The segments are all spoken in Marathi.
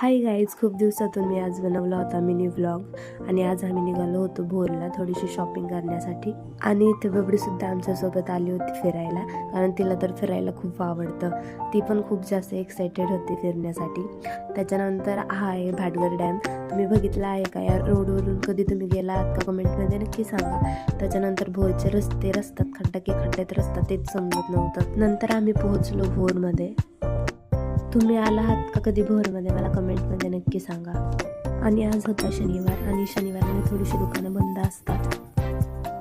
हाय गाईज, खूप दिवसातून मी आज बनवला होता मिनी व्लॉग आणि आज आम्ही निघालो होतो भोरला थोडीशी शॉपिंग करण्यासाठी. आणि इथे बबडीसुद्धा आमच्यासोबत आली होती फिरायला, कारण तिला तर फिरायला खूप आवडतं. ती पण खूप जास्त एक्सायटेड होती फिरण्यासाठी. त्याच्यानंतर हा आहे भाटघर डॅम. तुम्ही बघितला आहे का? या रोडवरून कधी तुम्ही गेला आहात का? कमेंटमध्ये नक्की सांगा. त्याच्यानंतर भोरचे रस्त्यात खड्ड्यात रस्ता तेच समजत नव्हतं. नंतर आम्ही पोहोचलो भोरमध्ये. तुम्ही आला आहात का कधी भोरमध्ये? मला कमेंटमध्ये नक्की सांगा. आणि आज होता शनिवार आणि शनिवारमध्ये थोडीशी दुकानं बंद असतात,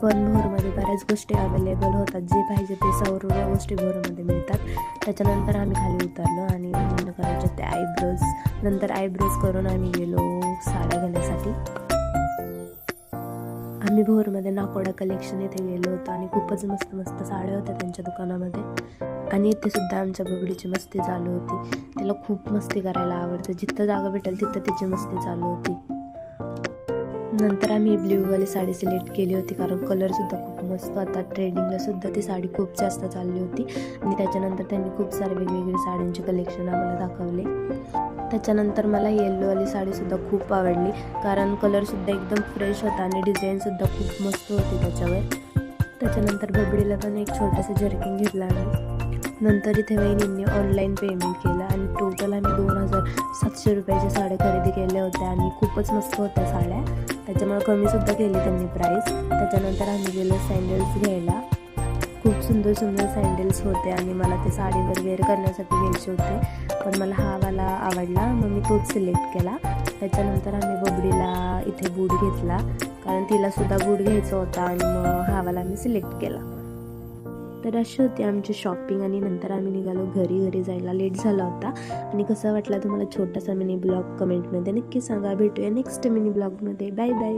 पण भोरमध्ये बऱ्याच गोष्टी अवेलेबल होतात. जे पाहिजे ते सर्व गोष्टी भोरमध्ये मिळतात. त्याच्यानंतर आम्ही खाली उतरलो आणि करायचे ते आयब्रोज. नंतर आयब्रोज करून आम्ही गेलो साड्या घेण्यासाठी. आम्ही भोरमध्ये नाकोडा कलेक्शन येथे गेलो होतो आणि खूपच मस्त मस्त साड्या होत्या त्यांच्या दुकानामध्ये. आणि इथे सुद्धा आमच्या बबडीची मस्ती चालू होती. तिला खूप मस्ती करायला आवडतं. जिथं जागा भेटेल तिथं तिची मस्ती चालू होती. नंतर आम्ही ब्ल्यूवाली साडी सिलेक्ट केली होती, कारण कलरसुद्धा खूप मस्त होता. ट्रेडिंगला सुद्धा ती साडी खूप जास्त चालली होती. आणि त्याच्यानंतर त्यांनी खूप सारे वेगवेगळे साड्यांचे कलेक्शन आम्हाला दाखवले. त्याच्यानंतर मला येल्लोवाली साडीसुद्धा खूप आवडली, कारण कलरसुद्धा एकदम फ्रेश होता आणि डिझाईनसुद्धा खूप मस्त होती त्याच्यावर. त्याच्यानंतर बबडीला पण एक छोटंसं जर्किंग घेतलं आम्ही. नंतर इथे वहिनींनी ऑनलाईन पेमेंट केलं आणि टोटल आम्ही 2700 रुपयाच्या साड्या खरेदी केल्या होत्या आणि खूपच मस्त होत्या साड्या. त्याच्यामुळे कमीसुद्धा केली त्यांनी प्राईस. त्याच्यानंतर आम्ही गेलो सँडल्स घ्यायला. खूप सुंदर सुंदर सँडल्स होते आणि मला ते साडीवर वेअर करण्यासाठी घ्यायचे होते, पण मला हा वाला आवडला, मग मी तोच सिलेक्ट केला. त्याच्यानंतर आम्ही बबडीला इथे बूट घेतला, कारण तिलासुद्धा बूट घ्यायचा होता आणि मग हा वाला मी सिलेक्ट केला. तर अशी होती आमची शॉपिंग. आणि नंतर आम्ही निघालो घरी जायला. लेट झाला होता. आणि कसा वाटला तुम्हाला छोटासा मिनी ब्लॉग कमेंटमध्ये नक्की सांगा. भेटूया नेक्स्ट मिनी ब्लॉगमध्ये. Bye bye.